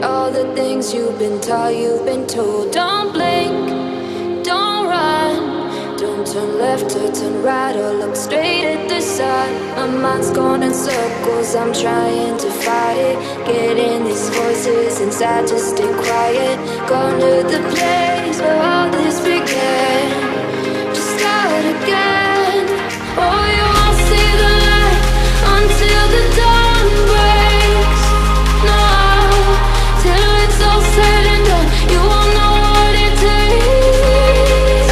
forget all the things you've been taught, you've been told. Don't blink, don't run, don't turn left or turn right or look straight at the sun. My mind's going in circles, I'm trying to fight it. Getting these voices inside to stay quiet. Going to the place where all this began. Just start again. Oh, you won't see the light until the dawn breaks. No, till it's all said and done, you won't know what it takes.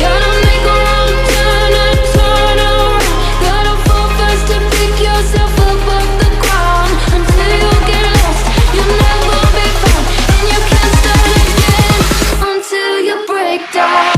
Gotta make a wrong turn and turn around. Gotta fall fast to pick yourself up off the ground. Until you get lost, you'll never be found. And you can't start again until you break down.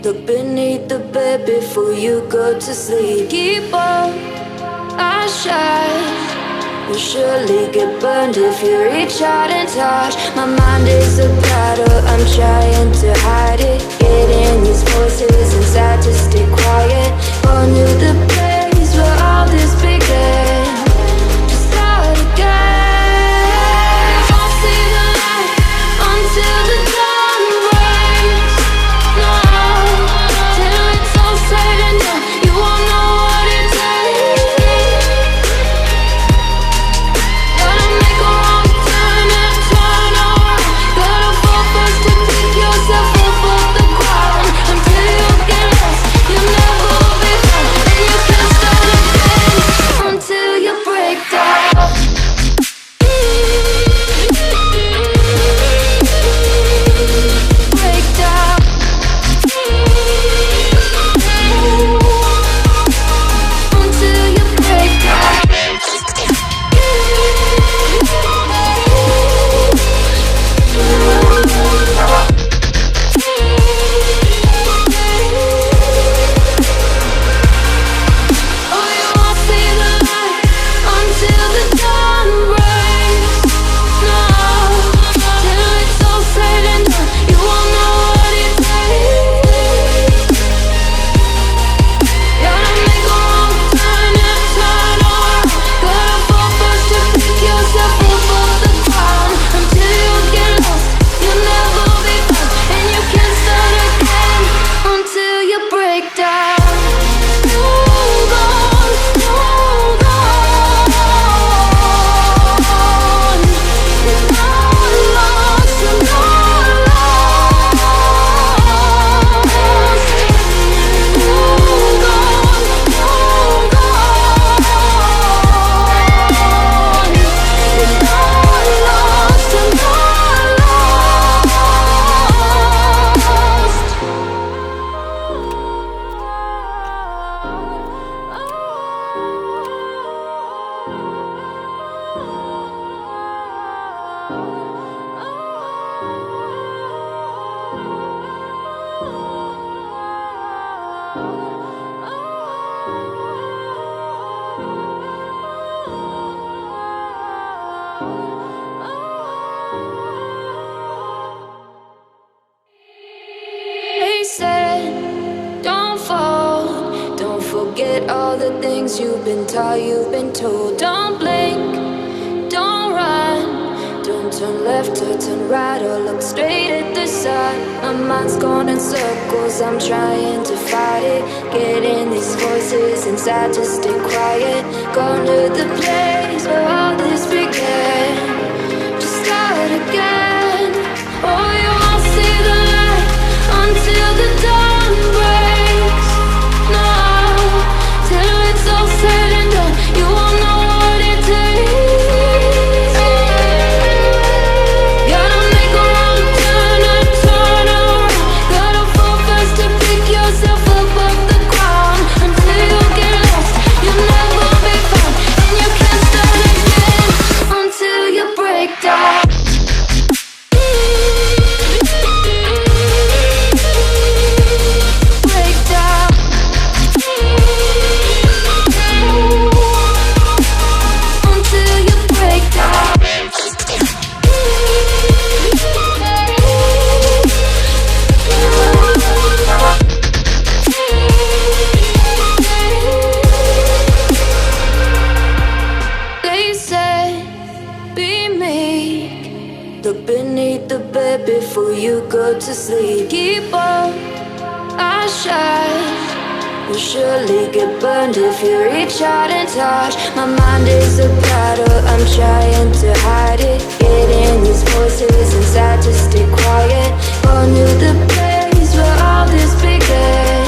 Look beneath the bed before you go to sleep. Keep on, I shine. You'll surely get burned if you reach out and touch. My mind is a battle, I'm trying to hide it. Getting these voices inside to stay quiet. On to the place where all this began. Just start again. You won't see the light until the dawn breaks. No, till it's all said and done, you won't know what it takes. Gotta make a wrong turn and turn around. Gotta fall first to pick yourself up off the ground. Until you get lost, you'll never be found. And you can't start again until you break down. Break down. Until you break down. Oh, you won't see the light until the dawn breaks. No, till it's all said and done, you won't know what it takes. Gotta make a wrong turn and turn around. Gotta fall first to pick yourself up off the ground. Until you get lost, you'll never be found. And you can't start again until you break down. Hold on, hold on. You're not lost, you're not lost. Hold on, hold on. You're not lost, you're not They said, don't fall. Don't forget all the things you've been taught, you've been told. Don't blink, don't run, don't turn left or turn right or look straight at the sun. My mind's going in circles, I'm trying to fight it. Getting these voices inside to stay quiet. Going to the place where all this began. Just start again. Oh, you won't see the light until the dawn breaks. No, till it's all said and done, you won't know what it takes. Gotta make a wrong turn and turn around. Gotta fall fast to pick yourself up off the ground. Until you get lost, you'll never be found. And you can't start again until before you go to sleep. Keep on, I shine. Will surely get burned if you reach out and touch. My mind is a battle, I'm trying to hide it. Getting these voices inside to stay quiet. All knew the place where all this began.